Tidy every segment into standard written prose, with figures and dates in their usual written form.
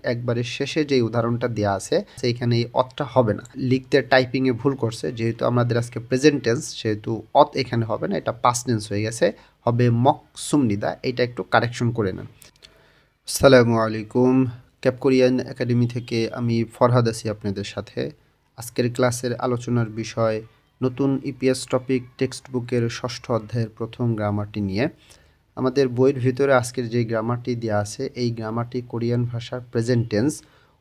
একবারে শেষে যে উদাহরণটা দেয়া আছে সেইখানে এই অতটা হবে না, লিখতে টাইপিংয়ে ভুল করছে। যেহেতু আমাদের আজকে প্রেজেন্ট টেন্স, সেহেতু অত এখানে হবে না, এটা পাস্ট টেন্স হয়ে গেছে, হবে মকসুমনিদা। এটা একটু কারেকশন করে নেন। আসসালামু আলাইকুম, ক্যাপ কোরিয়ান একাডেমি থেকে আমি ফরহাদ আছি আপনাদের সাথে। আজকের ক্লাসের আলোচনার বিষয় নতুন ইপিএস টপিক টেক্সট বুকের ষষ্ঠ অধ্যায়ের প্রথম গ্রামারটি নিয়ে। আমাদের বইয়ের ভিতরে আজকের যে গ্রামারটি দেওয়া আছে, এই গ্রামারটি কোরিয়ান ভাষার প্রেজেন্ট টেন্স,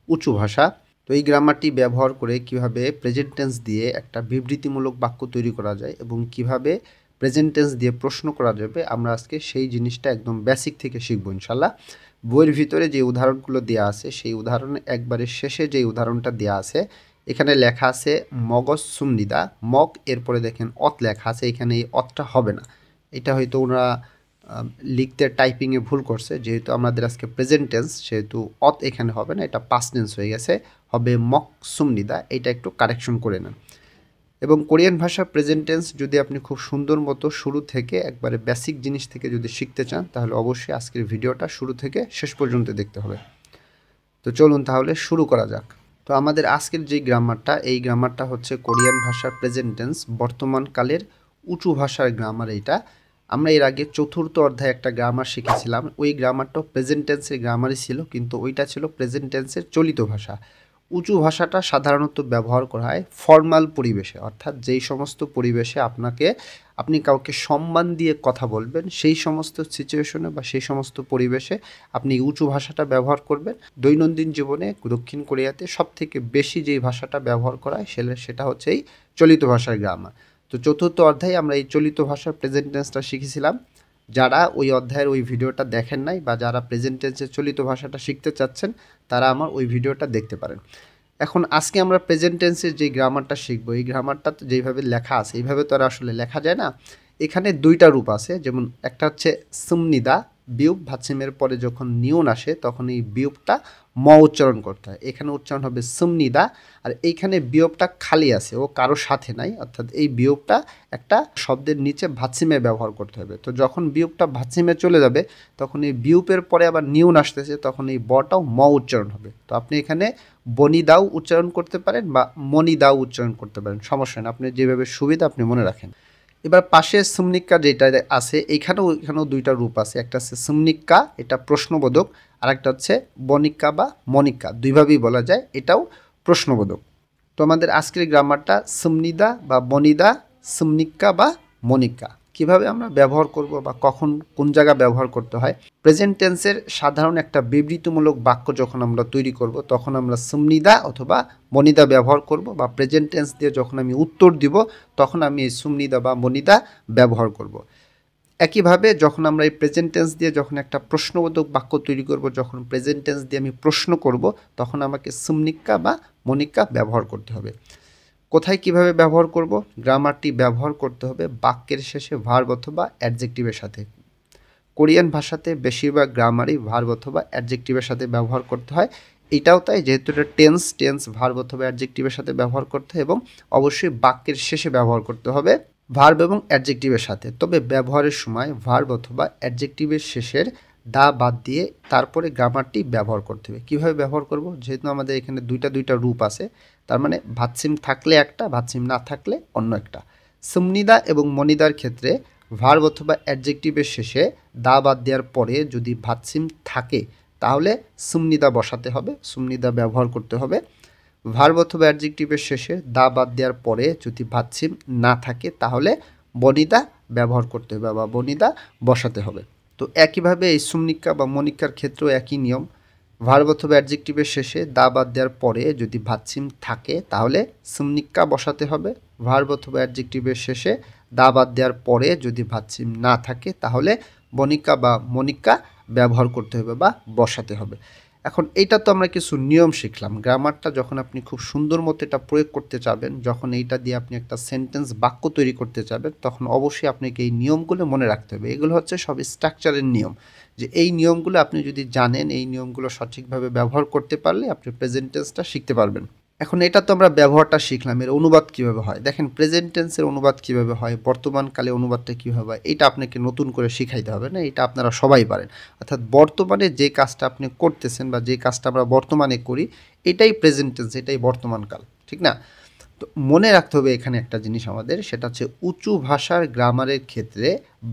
উঁচু ভাষা। তো এই গ্রামারটি ব্যবহার করে কিভাবে প্রেজেন্ট টেন্স দিয়ে একটা বিবৃতিমূলক বাক্য তৈরি করা যায় এবং কিভাবে প্রেজেন্ট টেন্স দিয়ে প্রশ্ন করা যাবে, আমরা আজকে সেই জিনিসটা একদম বেসিক থেকে শিখবো ইনশাল্লাহ। বইয়ের ভিতরে যে উদাহরণগুলো দেওয়া আছে, সেই উদাহরণে একবারে শেষে যে উদাহরণটা দেওয়া আছে, এখানে লেখা আছে মগজ সুমনিদা, মগ এরপরে দেখেন অত লেখা আছে, এখানে এই অতটা হবে না। এটা হয়তো ওনারা লিখতে টাইপিংয়ে ভুল করছে। যেহেতু আমাদের আজকে প্রেজেন্ট টেন্স, সেহেতু অত এখানে হবে না, এটা পাস্ট টেন্স হয়ে গেছে, হবে মকসুমনিদা। এটা একটু কারেকশন করে নেন। এবং কোরিয়ান ভাষার প্রেজেন্ট টেন্স যদি আপনি খুব সুন্দর মতো শুরু থেকে একবারে বেসিক জিনিস থেকে যদি শিখতে চান, তাহলে অবশ্যই আজকের ভিডিওটা শুরু থেকে শেষ পর্যন্ত দেখতে হবে। তো চলুন তাহলে শুরু করা যাক। তো আমাদের আজকের যে গ্রামারটা, এই গ্রামারটা হচ্ছে কোরিয়ান ভাষার প্রেজেন্ট টেন্স, বর্তমানকালের উঁচু ভাষার গ্রামার। এইটা আমরা এর আগে চতুর্থ অধ্যায়ে একটা গ্রামার শিখেছিলাম, ওই গ্রামারটাও প্রেজেন্ট টেন্সের গ্রামারই ছিল, কিন্তু ওইটা ছিল প্রেজেন্ট টেন্সের চলিত ভাষা। উঁচু ভাষাটা সাধারণত ব্যবহার করা হয় ফর্মাল পরিবেশে, অর্থাৎ যেই সমস্ত পরিবেশে আপনি কাউকে সম্মান দিয়ে কথা বলবেন, সেই সমস্ত সিচুয়েশনে বা সেই সমস্ত পরিবেশে আপনি উঁচু ভাষাটা ব্যবহার করবেন। দৈনন্দিন জীবনে দক্ষিণ কোরিয়াতে সবথেকে বেশি যেই ভাষাটা ব্যবহার করা হয় সেটা হচ্ছে এই চলিত ভাষার গ্রামার। তো চতুর্থ অধ্যায়ে আমরা এই চলিত ভাষার প্রেজেন্ট টেন্সটা শিখেছিলাম। যারা ওই অধ্যায়ের ওই ভিডিওটা দেখেন নাই বা যারা প্রেজেন্ট টেন্সের চলিত ভাষাটা শিখতে চাচ্ছেন, তারা আমার ওই ভিডিওটা দেখতে পারেন। এখন আজকে আমরা প্রেজেন্ট টেন্সের যে গ্রামারটা শিখবো, এই গ্রামারটা তো যেইভাবে লেখা আছে এইভাবে তো আর আসলে লেখা যায় না। এখানে দুইটা রূপ আছে, যেমন একটা হচ্ছে সুমনিদা, বিয়োগ ভাচ্ছিমের পরে যখন নিয়ন আসে তখন এই বিয়োগটা ম উচ্চারণ করতে হয়, এখানে উচ্চারণ হবে সুমনিদা। আর এইখানে বিয়োগটা খালি আছে, ও কারো সাথে নাই, অর্থাৎ এই বিয়োগটা একটা শব্দের নিচে ভাচ্ছিমে ব্যবহার করতে হবে। তো যখন বিয়োগটা ভাচ্ছিমে চলে যাবে, তখন এই বিয়োগের পরে আবার নিয়ন আসতেছে, তখন এই বটাও ম উচ্চারণ হবে। তো আপনি এখানে বনিদাও উচ্চারণ করতে পারেন বা মনিদাও উচ্চারণ করতে পারেন, সমস্যা নেই, আপনি যেভাবে সুবিধা আপনি মনে রাখেন। এবার পাশে সুমনিক্কা যেটা আছে, এখানেও দুইটা রূপ আছে, একটা হচ্ছে সুমনিক্কা, এটা প্রশ্নবোধক, আর একটা হচ্ছে বনিক্কা বা মনিক্কা, দুইভাবেই বলা যায়, এটাও প্রশ্নবোধক। তো আমাদের আজকের গ্রামারটা সুমনিদা বা বনিদা, সুমনিক্কা বা মনিক্কা, কিভাবে আমরা ব্যবহার করব বা কখন কোন জায়গা ব্যবহার করতে হয়। প্রেজেন্ট টেন্সের সাধারণ একটা বিবৃতিমূলক বাক্য যখন আমরা তৈরি করব, তখন আমরা সুমনিদা অথবা মনিদা ব্যবহার করব, বা প্রেজেন্ট টেন্স দিয়ে যখন আমি উত্তর দিব, তখন আমি এই সুমনিদা বা মনিদা ব্যবহার করব। একইভাবে যখন আমরা এই প্রেজেন্ট টেন্স দিয়ে যখন একটা প্রশ্নবোধক বাক্য তৈরি করব, যখন প্রেজেন্ট টেন্স দিয়ে আমি প্রশ্ন করব, তখন আমাকে সুমনিক্কা বা মনিক্কা ব্যবহার করতে হবে। কোথায় কিভাবে ব্যবহার করব? গ্রামারটি ব্যবহার করতে হবে বাক্যের শেষে ভার্ব অথবা অ্যাডজেক্টিভের সাথে। কোরিয়ান ভাষাতে বেশিরভাগ গ্রামারই ভার্ব অথবা অ্যাডজেক্টিভের সাথে ব্যবহার করতে হয়। এটাও তাই, যেহেতু এটা টেন্স ভার্ব অথবা অ্যাডজেক্টিভের সাথে ব্যবহার করতে হয় এবং অবশ্যই বাক্যের শেষে ব্যবহার করতে হবে ভার্ব এবং অ্যাডজেক্টিভের সাথে। তবে ব্যবহারের সময় ভার্ব অথবা অ্যাডজেক্টিভের শেষের দা বাদ দিয়ে তারপরে গ্রামারটি ব্যবহার করতে হবে। কীভাবে ব্যবহার করব? যেহেতু আমাদের এখানে দুইটা রূপ আছে, তার মানে ভাতসিম থাকলে একটা, ভাতসিম না থাকলে অন্য একটা। সুমনিদা এবং মনিদার ক্ষেত্রে ভার্ব অথবা অ্যাডজেক্টিভের শেষে দা বাদ দেওয়ার পরে যদি ভাতসিম থাকে, তাহলে সুমনিদা বসাতে হবে, সুমনিদা ব্যবহার করতে হবে। ভার্ব অথবা অ্যাডজেক্টিভের শেষে দা বাদ দেওয়ার পরে যদি ভাতসিম না থাকে, তাহলে বনিদা ব্যবহার করতে হবে বা বনিদা বসাতে হবে। তো একইভাবে এই সুমনিক্কা বা মনিক্কার ক্ষেত্রেও একই নিয়ম। ভার্ব অথবা অ্যাডজেক্টিভের শেষে দা বাদ দেওয়ার পরে যদি ভাতসিম থাকে, তাহলে সুমনিক্কা বসাতে হবে। ভার্ব অথবা অ্যাডজেক্টিভের শেষে দা বাদ দেওয়ার পরে যদি ভাতসিম না থাকে, তাহলে বনিক্কা বা মনিক্কা ব্যবহার করতে হবে বা বসাতে হবে। এখন এইটা তো আমরা কিছু নিয়ম শিখলাম। গ্রামারটা যখন আপনি খুব সুন্দর মতো এটা প্রয়োগ করতে চাবেন, যখন এইটা দিয়ে আপনি একটা সেন্টেন্স বাক্য তৈরি করতে চাবেন, তখন অবশ্যই আপনাকে এই নিয়মগুলো মনে রাখতে হবে। এগুলো হচ্ছে সব স্ট্রাকচারের নিয়ম, যে এই নিয়মগুলো আপনি যদি জানেন, এই নিয়মগুলো সঠিকভাবে ব্যবহার করতে পারলে আপনি প্রেজেন্ট টেন্সটা শিখতে পারবেন। এখন এটা তো আমরা ব্যবহারটা শিখলাম, এর অনুবাদ কিভাবে হয়। দেখেন প্রেজেন্ট টেন্সের অনুবাদ কিভাবে হয়, বর্তমানকালে অনুবাদটা কীভাবে হয়, এটা আপনাকে নতুন করে শিখাইতে হবে না, এটা আপনারা সবাই পারেন। অর্থাৎ বর্তমানে যে কাজটা আপনি করতেছেন বা যে কাজটা আমরা বর্তমানে করি, এটাই প্রেজেন্ট টেন্স, এটাই বর্তমানকাল, ঠিক না? তো মনে রাখতে হবে এখানে একটা জিনিস আমাদের, সেটা হচ্ছে উঁচু ভাষার গ্রামারের ক্ষেত্রে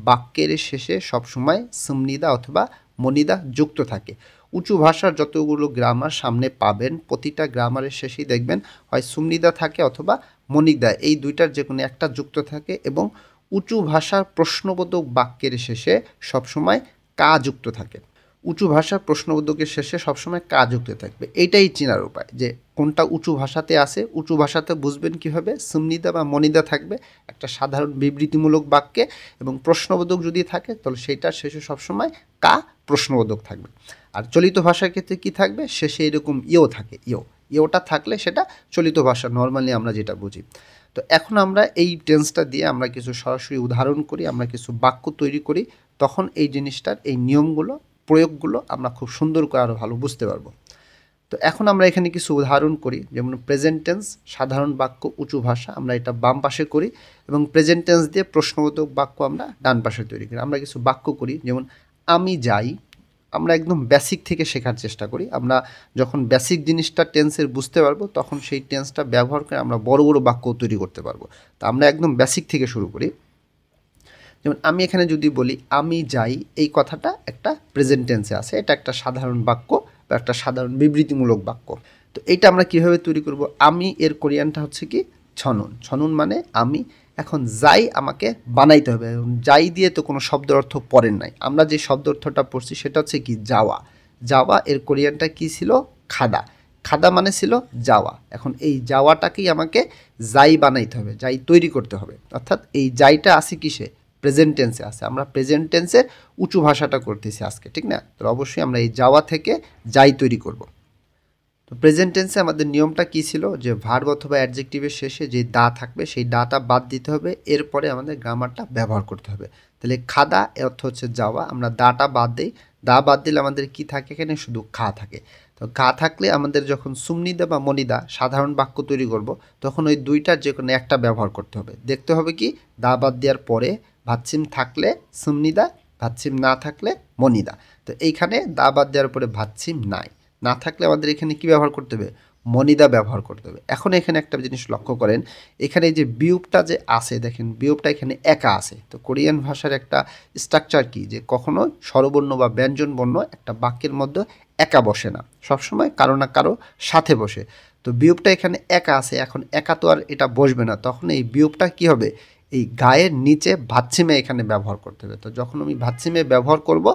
বাক্যের শেষে সবসময় সুমনিদা অথবা মনিদা যুক্ত থাকে। উঁচু ভাষার যতগুলো গ্রামার সামনে পাবেন, প্রতিটা গ্রামারের শেষেই দেখবেন হয় সুমনিদা থাকে অথবা মনিদা, এই দুইটার যে কোনো একটা যুক্ত থাকে। এবং উঁচু ভাষার প্রশ্নবোধক বাক্যের শেষে সবসময় কা যুক্ত থাকে। উঁচু ভাষার প্রশ্নবোধকের শেষে সবসময় কা যুক্ত থাকবে। এইটাই চেনার উপায় যে কোনটা উঁচু ভাষাতে আছে। উঁচু ভাষাতে বুঝবেন কীভাবে, সুমনিদা বা মনিদা থাকবে একটা সাধারণ বিবৃতিমূলক বাক্যে, এবং প্রশ্নবোধক যদি থাকে তাহলে সেইটার শেষে সবসময় কা প্রশ্নবোধক থাকবে। আর চলিত ভাষার ক্ষেত্রে কি থাকবে, শেষে এরকম ইও থাকে, ইওটা থাকলে সেটা চলিত ভাষা, নর্মালি আমরা যেটা বুঝি। তো এখন আমরা এই টেন্সটা দিয়ে আমরা কিছু সরাসরি উদাহরণ করি, আমরা কিছু বাক্য তৈরি করি, তখন এই জিনিসটার এই নিয়মগুলো, প্রয়োগগুলো আমরা খুব সুন্দর করে আরও ভালো বুঝতে পারবো। তো এখন আমরা এখানে কিছু উদাহরণ করি, যেমন প্রেজেন্ট টেন্স সাধারণ বাক্য উঁচু ভাষা আমরা এটা বাম পাশে করি, এবং প্রেজেন্ট টেন্স দিয়ে প্রশ্নবোধক বাক্য আমরা ডান পাশে তৈরি করি। আমরা কিছু বাক্য করি, যেমন আমি যাই। আমরা একদম বেসিক থেকে শেখার চেষ্টা করি। আমরা যখন বেসিক জিনিসটা টেন্সের বুঝতে পারবো, তখন সেই টেন্সটা ব্যবহার করে আমরা বড় বড় বাক্য তৈরি করতে পারবো। তো আমরা একদম বেসিক থেকে শুরু করি। যেমন আমি এখানে যদি বলি আমি যাই, এই কথাটা একটা প্রেজেন্ট টেন্সে আছে, এটা একটা সাধারণ বাক্য বা একটা সাধারণ বিবৃতিমূলক বাক্য। তো এইটা আমরা কীভাবে তৈরি করব, আমি এর কোরিয়ানটা হচ্ছে কি ছনুন। ছনুন মানে আমি। এখন যাই আমাকে বানাইতে হবে। যাই দিয়ে তো কোনো শব্দের অর্থ পড়েন নাই, আমরা যে শব্দ অর্থটা পড়ছি সেটা হচ্ছে কি যাওয়া। যাওয়া এর কোরিয়ানটা কি ছিল, খাদা। খাদা মানে ছিল যাওয়া। এখন এই যাওয়াটাকেই আমাকে যাই বানাইতে হবে, যাই তৈরি করতে হবে। অর্থাৎ এই যাইটা আছে কিসে, প্রেজেন্ট টেন্সে আছে। আমরা প্রেজেন্ট টেন্সের উঁচু ভাষাটা করতেছি আজকে, ঠিক না? তো অবশ্যই আমরা এই যাওয়া থেকে যাই তৈরি করব। তো প্রেজেন্ট টেন্সে আমাদের নিয়মটা কী ছিল, যে ভার্ব অথবা অ্যাডজেক্টিভের শেষে যে দা থাকবে সেই দাটা বাদ দিতে হবে, এরপরে আমাদের গ্রামারটা ব্যবহার করতে হবে। তাহলে খাদা এর অর্থ হচ্ছে যাওয়া, আমরা দাটা বাদ দিই, দা বাদ দিলে আমাদের কি থাকে, এখানে শুধু খা থাকে। তো খা থাকলে আমাদের যখন সুমনিদা বা মনিদা সাধারণ বাক্য তৈরি করব, তখন ওই দুইটার যে কোনো একটা ব্যবহার করতে হবে। দেখতে হবে কি, দা বাদ দেওয়ার পরে ভাচ্ছিম থাকলে সুমনিদা, ভাচ্ছিম না থাকলে মনিদা। তো এইখানে দা বাদ দেওয়ার পরে ভাচ্ছিম নাই, না থাকলে আমাদের এখানে কি ব্যবহার করতে হবে, মনিদা ব্যবহার করতে হবে। এখন এখানে একটা জিনিস লক্ষ্য করেন, এখানে যে বিয়োগটা যে আছে, দেখেন বিয়োগটা এখানে একা আছে। তো কোরিয়ান ভাষার একটা স্ট্রাকচার কি, যে কখনো স্বরবর্ণ বা ব্যঞ্জন বর্ণ একটা বাক্যের মধ্যে একা বসে না, সবসময় কারো না কারো সাথে বসে। তো বিয়োগটা এখানে একা আছে, এখন একা তো আর এটা বসবে না, তখন এই বিয়োগটা কি হবে, এই গায়ের নিচে ভাচ্ছিমে এখানে ব্যবহার করতে হবে। তো যখন আমি ভাচ্ছিমে ব্যবহার করব,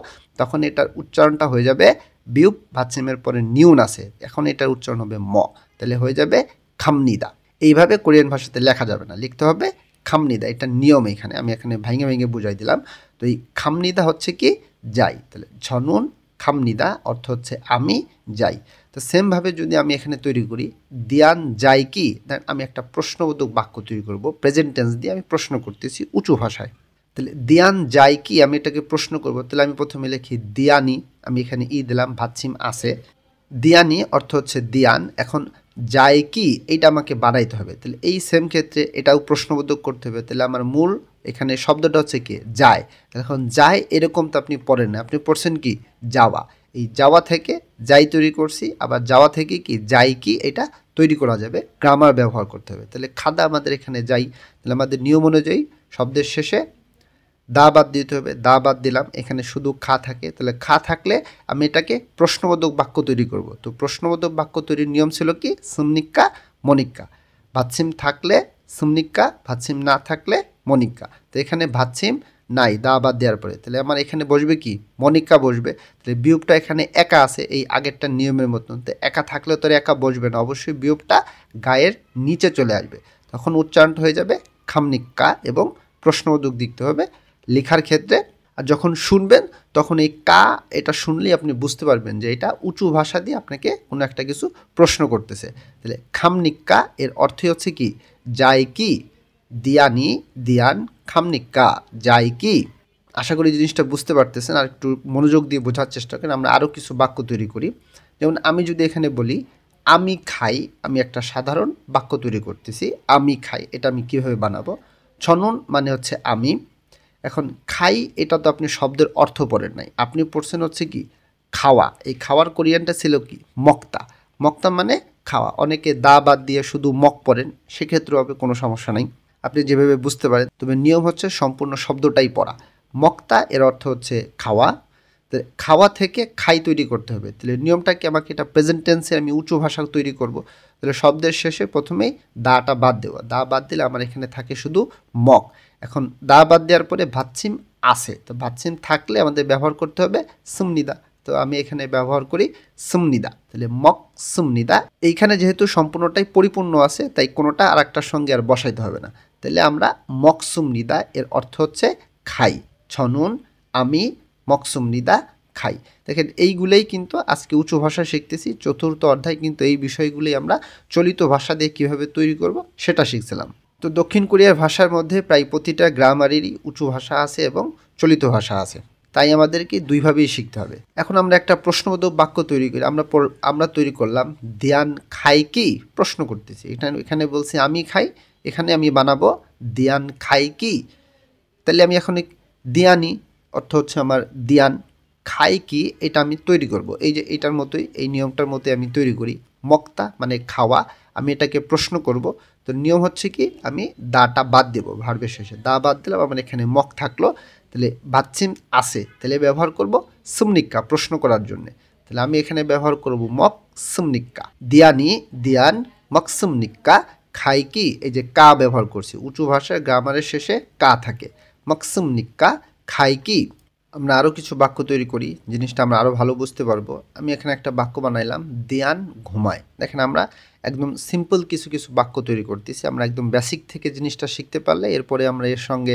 তখন এটার উচ্চারণটা হয়ে যাবে বিউপ, ভাচ্ছিমের পরে নিউন আছে, এখন এটার উচ্চারণ হবে ম, তাহলে হয়ে যাবে খামনিদা। এইভাবে কোরিয়ান ভাষাতে লেখা যাবে না, লিখতে হবে খামনিদা। এটা নিয়ম, এখানে আমি এখানে ভেঙে ভেঙে বুঝাই দিলাম। তো এই খামনিদা হচ্ছে কি যাই, তাহলে ঝনুন খামনিদা অর্থ হচ্ছে আমি যাই। তো সেমভাবে যদি আমি এখানে তৈরি করি দিয়ান যাই কি, দেন আমি একটা প্রশ্নবোধক বাক্য তৈরি করব, প্রেজেন্ট টেন্স দিয়ে আমি প্রশ্ন করতেছি উঁচু ভাষায়। তাহলে দিয়ান যাই কি, আমি এটাকে প্রশ্ন করব, তাহলে আমি প্রথমে লিখি দিয়ানি, আমি এখানে ই দিলাম, ভাচ্ছিম আছে, দিয়ানি অর্থ হচ্ছে দিয়ান। এখন যায় কি, এইটা আমাকে বানাইতে হবে, তাহলে এই সেম ক্ষেত্রে এটাও প্রশ্নবোধক করতে হবে। তাহলে আমার মূল এখানে শব্দটা হচ্ছে কি যায়। এখন যায় এরকম তো আপনি পড়েন না, আপনি পড়ছেন কি যাওয়া। এই যাওয়া থেকে যাই তৈরি করছি, আবার যাওয়া থেকে কি যাই কি এটা তৈরি করা যাবে, গ্রামার ব্যবহার করতে হবে। তাহলে খাদা আমাদের এখানে যাই, তাহলে আমাদের নিয়ম অনুযায়ী শব্দের শেষে দা বাদ দিতে হবে, দা বাদ দিলাম, এখানে শুধু খা থাকে, তাহলে খা থাকলে আমি এটাকে প্রশ্নবোধক বাক্য তৈরি করব। তো প্রশ্নবোধক বাক্য তৈরির নিয়ম ছিল কি, সুমনিক্কা মনিক্কা, ভাচ্ছিম থাকলে সুমনিক্কা, ভাচ্ছিম না থাকলে মনিক্কা। তো এখানে ভাচ্ছিম নাই, দা বাদ দেওয়ার পরে, তাহলে আমার এখানে বসবে কি মনিক্কা বসবে। তাহলে বিয়োগটা এখানে একা আছে, এই আগেরটা নিয়মের মতন। তো একা থাকলে তো একা বসবে না, অবশ্যই বিয়োগটা গায়ের নিচে চলে আসবে, তখন উচ্চারণটা হয়ে যাবে খামনিক্কা, এবং প্রশ্নবোধক দিতে হবে লেখার ক্ষেত্রে। আর যখন শুনবেন তখন এই কা এটা শুনলেই আপনি বুঝতে পারবেন যে এটা উঁচু ভাষা দিয়ে আপনাকে কোনো একটা কিছু প্রশ্ন করতেছে। তাহলে খামনিক্কা এর অর্থই হচ্ছে কি যায় কি, দিয়ানি দিয়ান খামনিক্কা যায় কি। আশা করি জিনিসটা বুঝতে পারতেছেন, আর একটু মনোযোগ দিয়ে বোঝার চেষ্টা করেন। আমরা আরও কিছু বাক্য তৈরি করি, যেমন আমি যদি এখানে বলি আমি খাই, আমি একটা সাধারণ বাক্য তৈরি করতেছি। আমি খাই, এটা আমি কিভাবে বানাবো? ছনুন মানে হচ্ছে আমি। এখন খাই, এটা তো আপনি শব্দের অর্থ পড়েন নাই, আপনি পড়ছেন হচ্ছে কি খাওয়া। এই খাওয়ার কোরিয়ানটা ছিল কি মক্তা। মক্তা মানে খাওয়া। অনেকে দা বাদ দিয়ে শুধু মক পড়েন, সেক্ষেত্রেও হবে কোনো সমস্যা নাই, আপনি যেভাবে বুঝতে পারেন। তবে নিয়ম হচ্ছে সম্পূর্ণ শব্দটাই পড়া। মক্তা এর অর্থ হচ্ছে খাওয়া। তো খাওয়া থেকে খাই তৈরি করতে হবে। তাহলে নিয়মটা কি, আমাকে এটা প্রেজেন্ট টেন্সে আমি উঁচু ভাষা তৈরি করব। তাহলে শব্দের শেষে প্রথমেই দাটা বাদ দেওয়া। দা বাদ দিলে আমার এখানে থাকে শুধু মক। এখন দা বাদ দেওয়ার পরে ভাচ্ছিম আসে, তো ভাচ্ছিম থাকলে আমাদের ব্যবহার করতে হবে সুমনিদা। তো আমি এখানে ব্যবহার করি সুমনিদা। তাহলে মক সুমনিদা। এইখানে যেহেতু সম্পূর্ণটাই পরিপূর্ণ আছে, তাই কোনোটা আর একটার সঙ্গে আর বসাইতে হবে না। তাহলে আমরা মক সুমনিদা এর অর্থ হচ্ছে খাই। ছনুন আমি মকসুমনিদা খাই। দেখেন এইগুলোই কিন্তু আজকে উঁচু ভাষা শিখতেছি। চতুর্থ অধ্যায় কিন্তু এই বিষয়গুলি আমরা চলিত ভাষা দিয়ে কীভাবে তৈরি করব সেটা শিখছিলাম। তো দক্ষিণ কোরিয়ার ভাষার মধ্যে প্রায় প্রতিটা গ্রামারেরই উঁচু ভাষা আছে এবং চলিত ভাষা আছে, তাই আমাদেরকে দুইভাবেই শিখতে হবে। এখন আমরা একটা প্রশ্নবোধক বাক্য তৈরি করি। আমরা তৈরি করলাম দিয়ান খাই কি, প্রশ্ন করতেছি। এখানে বলছি আমি খাই, এখানে আমি বানাবো দিয়ান খাই কি। তাহলে আমি এখন দিয়ানি অর্থ হচ্ছে আমার দিয়ান, খাই কি এটা আমি তৈরি করব। এই যে এটার মতোই, এই নিয়মটার মতোই আমি তৈরি করি। মক্তা মানে খাওয়া, আমি এটাকে প্রশ্ন করব। তো নিয়ম হচ্ছে কি, আমি দাটা বাদ দেবো ভার্বের শেষে। দা বাদ দিলাম, আমার এখানে মক থাকলো। তাহলে বাচ্চিম আসে, তাহলে ব্যবহার করব সুমনিক্কা, প্রশ্ন করার জন্যে। তাহলে আমি এখানে ব্যবহার করব মক সুমনিক্কা। দিয়ানি দিয়ান মক সুমনিক্কা খাই কি, এই যে কা ব্যবহার করছি। উঁচু ভাষায় গ্রামারের শেষে কা থাকে। মকসুম নিক্কা খাই কি। আমরা আরও কিছু বাক্য তৈরি করি, জিনিসটা আমরা আরও ভালো বুঝতে পারবো। আমি এখানে একটা বাক্য বানাইলাম দিয়ান ঘুমায়। দেখেন আমরা একদম সিম্পল কিছু কিছু বাক্য তৈরি করতেছি। আমরা একদম বেসিক থেকে জিনিসটা শিখতে পারলে এরপরে আমরা এর সঙ্গে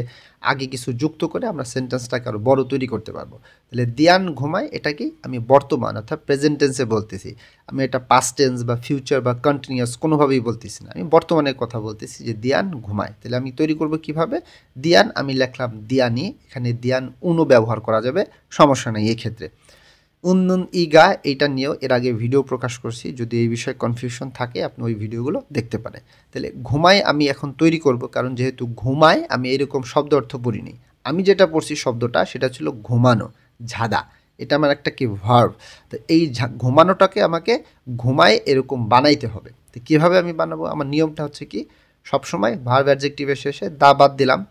আগে কিছু যুক্ত করে আমরা সেন্টেন্সটাকে আরও বড় তৈরি করতে পারবো। তাহলে দিয়ান ঘুমায়, এটা কি আমি বর্তমান অর্থাৎ প্রেজেন্ট টেন্সে বলতেছি। আমি এটা পাস্ট টেন্স বা ফিউচার বা কন্টিনিউয়াস কোনোভাবেই বলতেছি না, আমি বর্তমানের কথা বলতেছি যে দিয়ান ঘুমায়। তাহলে আমি তৈরি করব কিভাবে, দিয়ান আমি লিখলাম দিয়ানি, এখানে দিয়ান উনো ব্যবহার করা যাবে, সমস্যা নেই এক্ষেত্রে। উন্নুন ইগা এইটা নিয়েও এর আগে ভিডিও প্রকাশ করছি, যদি এই বিষয়ে কনফিউশন থাকে আপনি ওই ভিডিওগুলো দেখতে পারেন। তাহলে ঘুমায় আমি এখন তৈরি করব, কারণ যেহেতু ঘুমায় আমি এরকম শব্দ অর্থ পড়িনি। আমি যেটা পড়ছি শব্দটা সেটা ছিল ঘুমানো, ঝাদা। এটা আমার একটা কি ভার্ব। তো এই ঘুমানোটাকে আমাকে ঘুমায় এরকম বানাইতে হবে। তো কীভাবে আমি বানাবো, আমার নিয়মটা হচ্ছে কি, সবসময় ভার্ব অ্যাডজেক্টিভের শেষে দা বাদ দিলাম।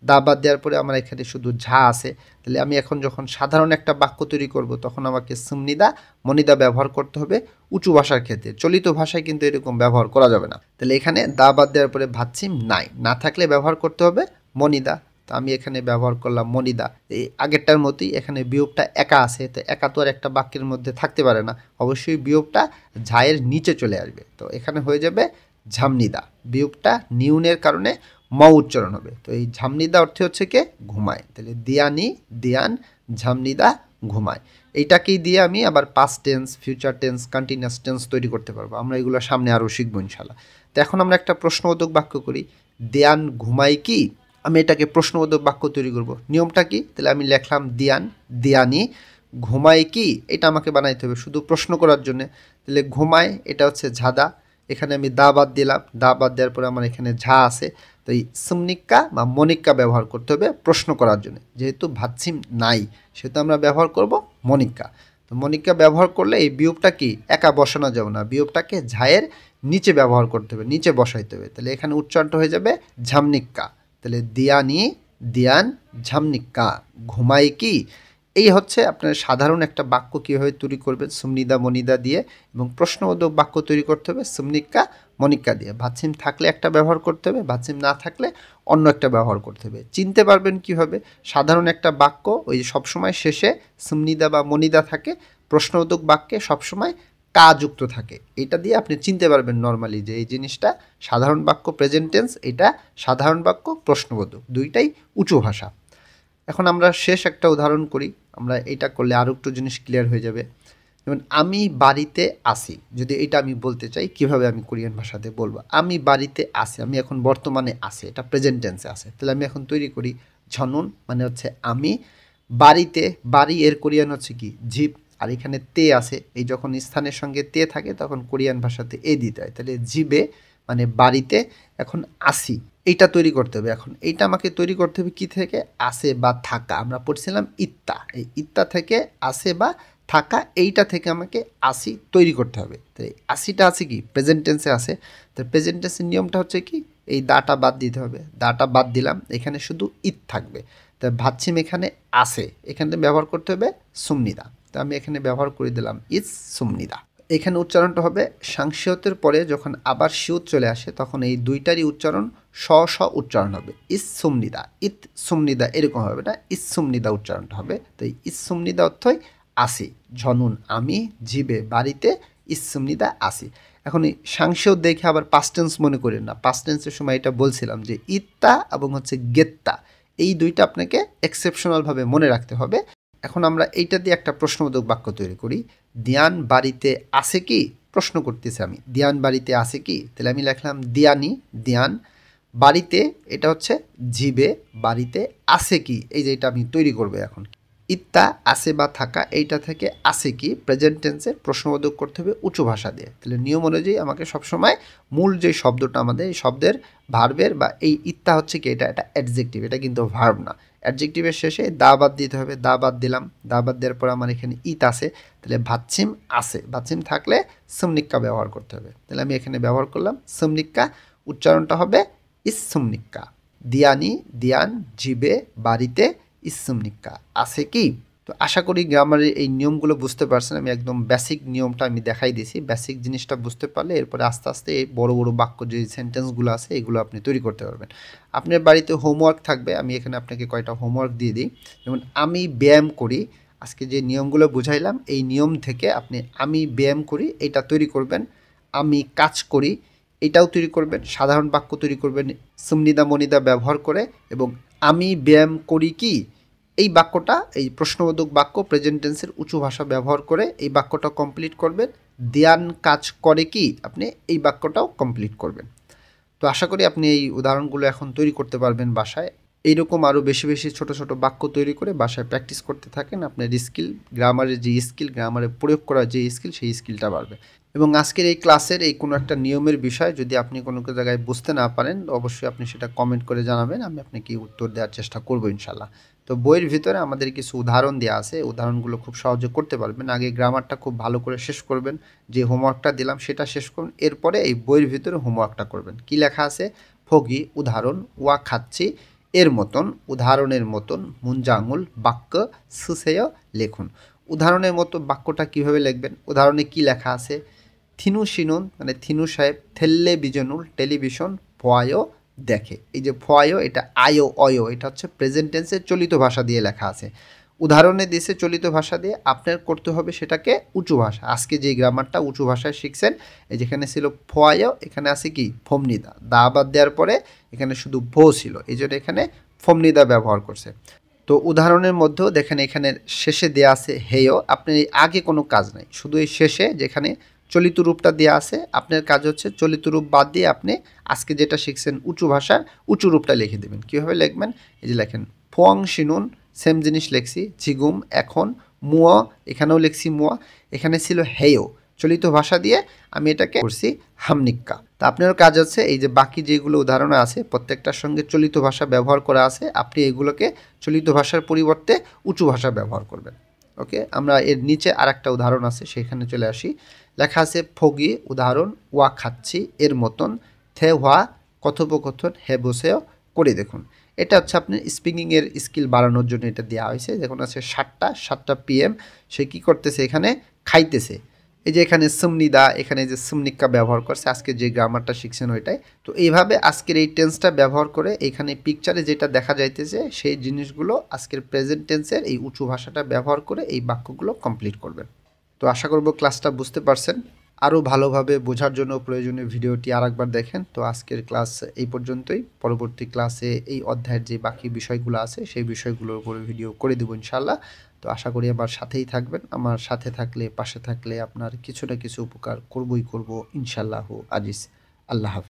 দা বাদ দেওয়ার পরে আমার এখানে শুধু ঝা আছে। তাহলে আমি এখন যখন সাধারণ একটা বাক্য তৈরি করব তখন আমাকে সুমনিদা মনিদা ব্যবহার করতে হবে উঁচু ভাষার ক্ষেত্রে। চলিত ভাষায় কিন্তু এরকম ব্যবহার করা যাবে না। তাহলে এখানে দা বাদ দেওয়ার পরে ভাচ্ছিম নাই, না থাকলে ব্যবহার করতে হবে মনিদা। তো আমি এখানে ব্যবহার করলাম মনিদা। এই আগেরটার মতোই এখানে বিয়োগটা একা আছে, তো একা তো আর একটা বাক্যের মধ্যে থাকতে পারে না, অবশ্যই বিয়োগটা ঝায়ের নিচে চলে আসবে। তো এখানে হয়ে যাবে ঝামনিদা। বিয়োগটা নিউনের কারণে ম উচ্চারণ হবে। তো এই ঝামনিদা অর্থে হচ্ছে কে ঘুমায়। তাহলে দিয়ানি দিয়ান ঝামনিদা ঘুমায়। এইটাকেই দিয়ে আমি আবার past tense, future tense, continuous tense তৈরি করতে পারবো। আমরা এগুলো সামনে আরও শিখবো ইনশাল্লাহ। তো এখন আমরা একটা প্রশ্নবোধক বাক্য করি, দিয়ান ঘুমায় কি। আমি এটাকে প্রশ্নবোধক বাক্য তৈরি করব। নিয়মটা কি, তাহলে আমি লিখলাম দিয়ান দিয়ানি ঘুমায় কি, এটা আমাকে বানাইতে হবে শুধু প্রশ্ন করার জন্য। তাহলে ঘুমায় এটা হচ্ছে ঝাদা, এখানে আমি দা বাদ দিলাম। দা বাদ দেওয়ার পরে আমার এখানে ঝা আছে। তো এই সুমনিক্কা বা মনিক্কা ব্যবহার করতে হবে প্রশ্ন করার জন্য। যেহেতু ভাচ্ছিম নাই সেহেতু আমরা ব্যবহার করব মনিক্কা। তো মনিক্কা ব্যবহার করলে এই বিয়োগটা কি একা বসানো যাবে না, বিয়োগটাকে ঝায়ের নিচে ব্যবহার করতে হবে, নিচে বসাইতে হবে। তাহলে এখানে উচ্চারণটা হয়ে যাবে ঝামনিক্কা। তাহলে দিয়ানি দিয়ান ঝামনিক্কা ঘুমাই কি। এই হচ্ছে আপনার সাধারণ একটা বাক্য কীভাবে তৈরি করবেন সুমনিদা মনিদা দিয়ে, এবং প্রশ্নবোধক বাক্য তৈরি করতে হবে সুমনিক্কা মনিক্কা দিয়ে। ভাচ্ছিম থাকলে একটা ব্যবহার করতে হবে, ভাচ্ছিম না থাকলে অন্য একটা ব্যবহার করতে হবে। চিনতে পারবেন কীভাবে, সাধারণ একটা বাক্য ওই সবসময় শেষে সুমনিদা বা মনিদা থাকে, প্রশ্নবোধক বাক্যে সবসময় কা যুক্ত থাকে। এটা দিয়ে আপনি চিনতে পারবেন নর্মালি যে এই জিনিসটা সাধারণ বাক্য প্রেজেন্ট টেন্স, এটা সাধারণ বাক্য প্রশ্নবোধক, দুইটাই উঁচু ভাষা। এখন আমরা শেষ একটা উদাহরণ করি, আমরা এটা করলে আরও একটু জিনিস ক্লিয়ার হয়ে যাবে। যেমন আমি বাড়িতে আসি, যদি এটা আমি বলতে চাই কিভাবে আমি কোরিয়ান ভাষাতে বলবো, আমি বাড়িতে আসি, আমি এখন বর্তমানে আসি, এটা প্রেজেন্ট টেন্সে আছে। তাহলে আমি এখন তৈরি করি ঝনুন মানে হচ্ছে আমি, বাড়িতে বাড়ি এর কোরিয়ান হচ্ছে কি ঝিপ, আর এখানে তে আছে, এই যখন স্থানের সঙ্গে তে থাকে তখন কোরিয়ান ভাষাতে এ দিতে হয়। তাহলে জিবে মানে বাড়িতে, এখন আসি এইটা তৈরি করতে হবে। এখন এইটা আমাকে তৈরি করতে হবে কি থেকে? আসে বা থাকা। আমরা পড়ছিলাম ইত্তা, এই ইত্তা থেকে আসে বা থাকা, এইটা থেকে আমাকে আসি তৈরি করতে হবে। তো এই আসিটা আছে কি প্রেজেন্ট টেন্সে আছে। তো প্রেজেন্ট টেন্সের নিয়মটা হচ্ছে কি, এই দাটা বাদ দিতে হবে। দাটা বাদ দিলাম, এখানে শুধু ইত থাকবে। তা ভাবছিম এখানে আসে, এখানে ব্যবহার করতে হবে সুমনিদা। তো আমি এখানে ব্যবহার করে দিলাম ইস সুমনিদা। এখানে উচ্চারণটা হবে সাংসিয়তের পরে যখন আবার শিউত চলে আসে তখন এই দুইটারই উচ্চারণ স উচ্চারণ হবে। ইস সুমনিদা, ইত সুমনিদা এরকম হবে না, ইস সুমনিদা উচ্চারণটা হবে। তো এই ইস সুমনিদা অর্থই আসি, ঝনুন আমি জিবে বাড়িতে, ইস সুমনিদা আসি। এখন এই সাংসিয়ত দেখে আবার পাস্ট টেন্স মনে করেন না। পাস্ট টেন্সের সময় এটা বলছিলাম যে ইত্তা এবং হচ্ছে গেত্তা, এই দুইটা আপনাকে এক্সেপশনালভাবে মনে রাখতে হবে। এখন আমরা এইটা দিয়ে একটা প্রশ্নবোধক বাক্য তৈরি করি। দিয়ান বাড়িতে আছে কি? প্রশ্ন করতেছি আমি, দিয়ান বাড়িতে আছে কি? তাহলে আমি লিখলাম দিয়ানি, দিয়ান বাড়িতে, এটা হচ্ছে জিবে বাড়িতে আছে কি, এই যে এটা আমি তৈরি করবো এখন। ইত্তা আছে বা থাকা, এইটা থেকে আছে কি প্রেজেন্ট টেন্সে প্রশ্নবোধক করতে হবে উঁচু ভাষা দিয়ে। তাহলে নিয়ম অনুযায়ী আমাকে সবসময় মূল যে শব্দটা আমাদের এই শব্দের ভার্বের বা এই ইত্তা হচ্ছে কি, এটা অ্যাডজেক্টিভ, এটা কিন্তু ভার্ব না। অ্যাডজেক্টিভের শেষে দা বাদ দিতে হবে, দা বাদ দিলাম, দা বাদ দেওয়ার পর আমার এখানে ইত আছে, তাহলে ভাচ্ছিম আছে, ভাচ্ছিম থাকলে সমনিক্কা ব্যবহার করতে হবে। তাহলে আমি এখানে ব্যবহার করলাম সমনিক্কা, উচ্চারণটা হবে ইস সমনিক্কা। দিয়ানি দিয়ান জিবে বাড়িতে ইসমনিকা আছে কি। তো আশা করি গ্রামারের এই নিয়মগুলো বুঝতে পারছেন। আমি একদম বেসিক নিয়মটা আমি দেখাই দিয়েছি। বেসিক জিনিসটা বুঝতে পারলে এরপরে আস্তে আস্তে এই বড় বড় বাক্য যে সেন্টেন্সগুলো আছে এগুলো আপনি তৈরি করতে পারবেন। আপনার বাড়িতে হোমওয়ার্ক থাকবে, আমি এখানে আপনাকে কয়টা হোমওয়ার্ক দিয়ে দিই। যেমন আমি ব্যায়াম করি, আজকে যে নিয়মগুলো বুঝাইলাম এই নিয়ম থেকে আপনি আমি ব্যায়াম করি এটা তৈরি করবেন। আমি কাজ করি এটাও তৈরি করবেন। সাধারণ বাক্য তৈরি করবেন সুমনিদা মনিদা ব্যবহার করে, এবং আমি ব্যায়াম করি কি এই বাক্যটা, এই প্রশ্নবোধক বাক্য প্রেজেন্ট টেন্সের উঁচু ভাষা ব্যবহার করে এই বাক্যটা কমপ্লিট করবেন। দিয়ান কাজ করে কি, আপনি এই বাক্যটাও কমপ্লিট করবেন। তো আশা করি আপনি এই উদাহরণগুলো এখন তৈরি করতে পারবেন বাসায়। এইরকম আরও বেশি বেশি ছোট ছোট বাক্য তৈরি করে বাসায় প্র্যাকটিস করতে থাকেন। আপনার স্কিল, গ্রামারের যে স্কিল, গ্রামারে প্রয়োগ করার যে স্কিল, সেই স্কিলটা বাড়বে। এবং আজকের এই ক্লাসের এই কোনো একটা নিয়মের বিষয় যদি আপনি কোনো জায়গায় বুঝতে না পারেন অবশ্যই আপনি সেটা কমেন্ট করে জানাবেন, আমি আপনাকে উত্তর দেওয়ার চেষ্টা করবো ইনশাল্লাহ। তো বইয়ের ভিতরে আমাদের কিছু উদাহরণ দেওয়া আছে, উদাহরণগুলো খুব সহজে করতে পারবেন। আগে গ্রামারটা খুব ভালো করে শেষ করবেন, যে হোমওয়ার্কটা দিলাম সেটা শেষ করুন, এরপরে এই বইয়ের ভিতরে হোমওয়ার্কটা করবেন। কি লেখা আছে? ফগি উদাহরণ, ওয়া খাচ্ছি এর মতন, উদাহরণের মতন, মুঞ্জা আঙুল বাক্য সুসেয় লেখুন। উদাহরণের মতো বাক্যটা কিভাবে লিখবেন? উদাহরণে কি লেখা আছে? থিনু শিনুন মানে থিনু সাহেব থেল্লে বিজনুল টেলিভিশন ফোয়ায়ো দেখে। এই যে ফোয়ায়ো এটা আয়ো অয়ো, এটা হচ্ছে প্রেজেন্ট টেন্সের চলিত ভাষা দিয়ে লেখা আছে। উদাহরণে দিয়েছে চলিত ভাষা দিয়ে, আপনার করতে হবে সেটাকে উঁচু ভাষা। আজকে যে গ্রামারটা উঁচু ভাষায় শিখছেন, এই যেখানে ছিল ফোয়ায়ো এখানে আছে কি ফমনিদা, দা বাদ দেওয়ার পরে এখানে শুধু ভো ছিল, এই জন্য এখানে ফমনিদা ব্যবহার করছে। তো উদাহরণের মধ্যেও দেখেন এখানে শেষে দেওয়া আছে হেয়, আপনার আগে কোনো কাজ নাই, শুধু এই শেষে যেখানে চলিত রূপটা দেওয়া আছে আপনার কাজ হচ্ছে চলিত রূপ বাদ দিয়ে আপনি আজকে যেটা শিখছেন উঁচু ভাষার উঁচু রূপটা লিখে দেবেন। কীভাবে লিখবেন? এই যে লেখেন ফোয়াং শিনুন, সেম জিনিস লিখছি, ঝিগুম এখন, মুয়া এখানেও লিখছি মুয়া, এখানে ছিল হেয়, চলিত ভাষা দিয়ে আমি এটাকে করছি হামনিক্কা। তা আপনার কাজ হচ্ছে এই যে বাকি যেগুলো উদাহরণ আছে প্রত্যেকটার সঙ্গে চলিত ভাষা ব্যবহার করা আছে, আপনি এগুলোকে চলিত ভাষার পরিবর্তে উঁচু ভাষা ব্যবহার করবেন। ওকে, আমরা এর নিচে আর একটা উদাহরণ আছে সেখানে চলে আসি। লেখা আছে ফগি উদাহরণ, ওয়া খাচ্ছি এর মতন, থে হওয়া কথোপকথন, হে বসেও করে দেখুন। এটা হচ্ছে আপনার স্পিকিংয়ের স্কিল বাড়ানোর জন্য এটা দেওয়া হয়েছে। দেখুন আছে 7টা PM, সে কী করতেছে এখানে খাইতেছে। এই যে এখানে সুমনিদা, এখানে যে সুমনিক্কা ব্যবহার করছে, আজকে যে গ্রামারটা শিখছেন ওইটাই। তো এইভাবে আজকের এই টেন্সটা ব্যবহার করে এখানে পিকচারে যেটা দেখা যাইতেছে সেই জিনিসগুলো আজকের প্রেজেন্ট টেন্সের এই উঁচু ভাষাটা ব্যবহার করে এই বাক্যগুলো কমপ্লিট করবেন। তো আশা করব ক্লাসটা বুঝতে পারছেন। আরও ভালোভাবে বোঝার জন্য প্রয়োজনীয় ভিডিওটি আরেকবার দেখেন। তো আজকের ক্লাস এই পর্যন্তই। পরবর্তী ক্লাসে এই অধ্যায়ের যে বাকি বিষয়গুলো আছে সেই বিষয়গুলোর উপরে ভিডিও করে দেবো ইনশাল্লাহ। তো আশা করি আমার সাথেই থাকবেন। আমার সাথে থাকলে, পাশে থাকলে আপনার কিছু না কিছু উপকার করবই করব ইনশাল্লাহ আজিজ। আল্লাহ হাফেজ।